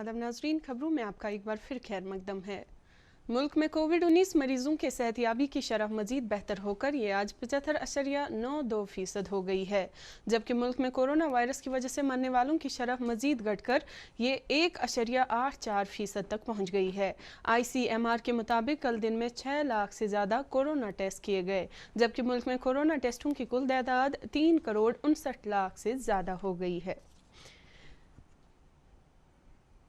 आदाब नाजरीन, खबरों में आपका एक बार फिर खैर मकदम है। मुल्क में कोविड-19 मरीजों के सेहतयाबी की शरह मजीद बेहतर होकर ये आज 75.92% हो गई है, जबकि मुल्क में कोरोना वायरस की वजह से मरने वालों की शरह मजीद घटकर ये 1.84% तक पहुँच गई है। ICMR के मुताबिक कल दिन में 6 लाख से ज़्यादा कोरोना टेस्ट किए गए, जबकि मुल्क में कोरोना टेस्टों की कुल तादाद 3 करोड़ 59 लाख से ज़्यादा हो गई है।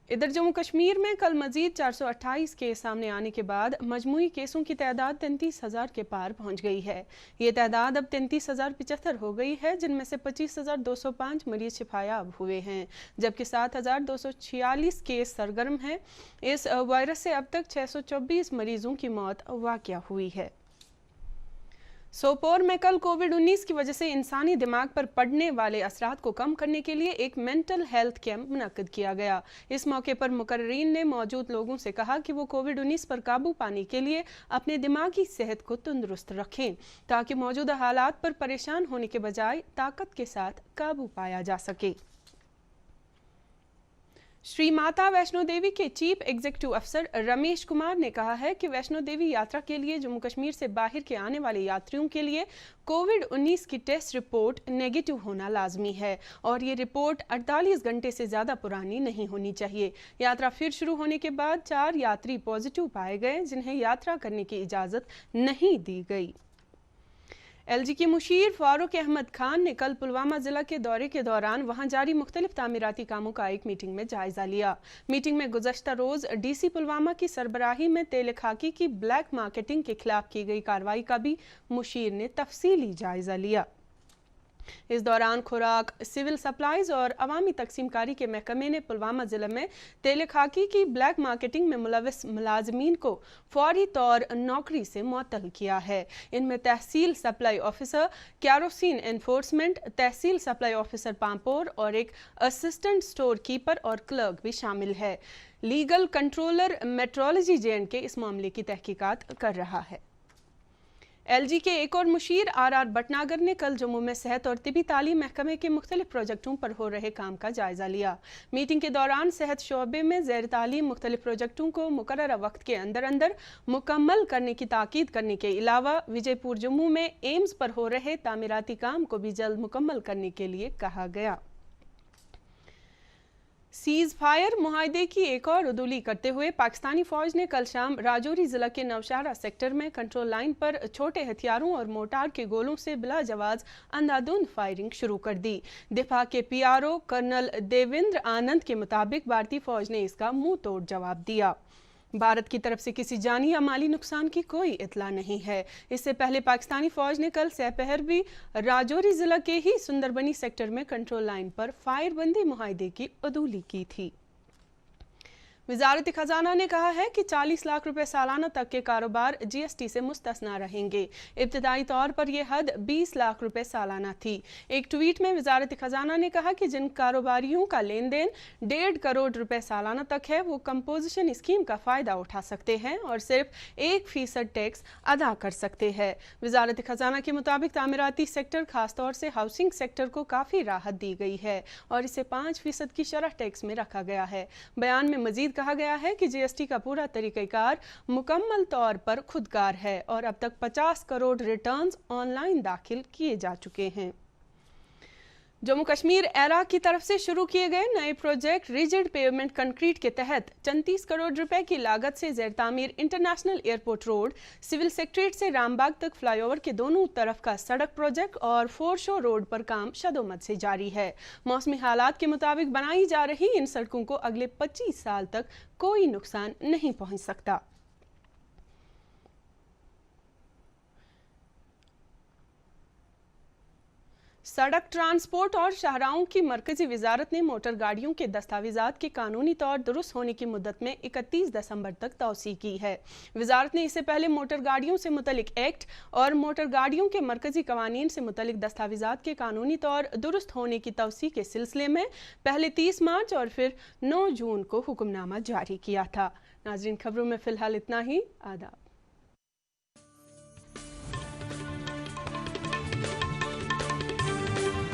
इधर जम्मू कश्मीर में कल मजीद 428 केस सामने आने के बाद मजमूई केसों की तादाद 33,000 के पार पहुंच गई है। ये तादाद अब 33,075 हो गई है, जिनमें से 25,205 मरीज शिफायाब हुए हैं, जबकि 7,246 केस सरगर्म हैं। इस वायरस से अब तक 624 मरीजों की मौत वाक़या हुई है। सोपोर में कल कोविड-19 की वजह से इंसानी दिमाग पर पड़ने वाले असरात को कम करने के लिए एक मेंटल हेल्थ कैंप मुनक्किद किया गया। इस मौके पर मुकर्रीन ने मौजूद लोगों से कहा कि वो कोविड-19 पर काबू पाने के लिए अपने दिमागी सेहत को तंदुरुस्त रखें, ताकि मौजूदा हालात पर परेशान होने के बजाय ताकत के साथ काबू पाया जा सके। श्री माता वैष्णो देवी के चीफ एग्जीक्यूटिव अफसर रमेश कुमार ने कहा है कि वैष्णो देवी यात्रा के लिए जम्मू कश्मीर से बाहर के आने वाले यात्रियों के लिए कोविड-19 की टेस्ट रिपोर्ट नेगेटिव होना लाजमी है और ये रिपोर्ट 48 घंटे से ज़्यादा पुरानी नहीं होनी चाहिए। यात्रा फिर शुरू होने के बाद 4 यात्री पॉजिटिव पाए गए, जिन्हें यात्रा करने की इजाज़त नहीं दी गई। LG के मुशीर फारूक अहमद खान ने कल पुलवामा जिला के दौरे के दौरान वहां जारी मुख्तलिफ तामीराती कामों का एक मीटिंग में जायजा लिया। मीटिंग में गुज़श्ता रोज DC पुलवामा की सरबराही में तेल खाकी की ब्लैक मार्केटिंग के खिलाफ की गई कार्रवाई का भी मुशीर ने तफसीली जायजा लिया। इस दौरान खुराक, सिविल सप्लाईज और अवामी तकसीमकारी के महकमे ने पुलवामा जिले में तेल खाकी की ब्लैक मार्केटिंग में मुलविस मुलाजमीन को फौरी तौर नौकरी से मुअत्तल किया है। इनमें तहसील सप्लाई ऑफिसर कैरोसिन एनफोर्समेंट, तहसील सप्लाई ऑफिसर पामपोर और एक असिस्टेंट स्टोर कीपर और क्लर्क भी शामिल है। लीगल कंट्रोलर मेट्रोलॉजी J&K इस मामले की तहकीकात कर रहा है। LG के एक और मुशीर RR भटनागर ने कल जम्मू में सेहत और तिबी तालीम महकमे के मुख्तलिफ प्रोजेक्टों पर हो रहे काम का जायजा लिया। मीटिंग के दौरान सेहत शोबे में ज़ैर तालीम मुख्तलिफ प्रोजेक्टों को मुकर्ररा वक्त के अंदर अंदर मुकम्मल करने की ताकीद करने के अलावा विजयपुर जम्मू में एम्स पर हो रहे तामीराती काम को भी जल्द मुकम्मल करने के लिए कहा गया। सीज फायर मुआहदे की एक और उदूली करते हुए पाकिस्तानी फौज ने कल शाम राजौरी जिला के नौशहरा सेक्टर में कंट्रोल लाइन पर छोटे हथियारों और मोर्टार के गोलों से बिला जवाज अंधाधुंध फायरिंग शुरू कर दी। दिफा के PRO कर्नल देवेंद्र आनंद के मुताबिक भारतीय फौज ने इसका मुंह तोड़ जवाब दिया। भारत की तरफ से किसी जानी या माली नुकसान की कोई इतला नहीं है। इससे पहले पाकिस्तानी फौज ने कल सहपहर भी राजौरी जिला के ही सुंदरबनी सेक्टर में कंट्रोल लाइन पर फायरबंदी मुआहदे की अदूली की थी। वजारत खजाना ने कहा है कि 40 लाख रुपए सालाना तक के कारोबार GST से मुस्तस्ना रहेंगे। इब्तदाई तौर पर यह हद 20 लाख रुपए सालाना थी। एक ट्वीट में वजारत खजाना ने कहा कि जिन कारोबारियों का लेन देन 1.5 करोड़ रुपए सालाना तक है, वो कंपोजिशन स्कीम का फ़ायदा उठा सकते हैं और सिर्फ 1% टैक्स अदा कर सकते हैं। वजारत खजाना के मुताबिक तामीराती सेक्टर, खासतौर से हाउसिंग सेक्टर को काफ़ी राहत दी गई है और इसे 5% की शरह टैक्स में रखा गया है। बयान में मजीद कहा गया है कि GST का पूरा तरीक़ाकार मुकम्मल तौर पर खुदकार है और अब तक 50 करोड़ रिटर्न्स ऑनलाइन दाखिल किए जा चुके हैं। जम्मू कश्मीर एरा की तरफ से शुरू किए गए नए प्रोजेक्ट रिजिड पेवमेंट कंक्रीट के तहत 34 करोड़ रुपए की लागत से ज़ैर तामीर international airport road, civil secretariat से रामबाग तक फ्लाईओवर के दोनों तरफ का सड़क प्रोजेक्ट और फोरशो रोड पर काम शदोमत से जारी है। मौसमी हालात के मुताबिक बनाई जा रही इन सड़कों को अगले 25 साल तक कोई नुकसान नहीं पहुंच सकता। सड़क ट्रांसपोर्ट और शाहराहों की मरकजी वजारत ने मोटर गाड़ियों के दस्तावेजात के कानूनी तौर दुरुस्त होने की मुद्दत में 31 दिसंबर तक तौसी की है। वजारत ने इससे पहले मोटर गाड़ियों से मुतलिक एक्ट और मोटर गाड़ियों के मरकजी कवानीन से मुतलिक दस्तावेजात के कानूनी तौर दुरुस्त होने की तौसी के सिलसिले में पहले 30 मार्च और फिर 9 जून को हुक्मनामा जारी किया था। नाज़रीन, खबरों में फ़िलहाल इतना ही। आदाब।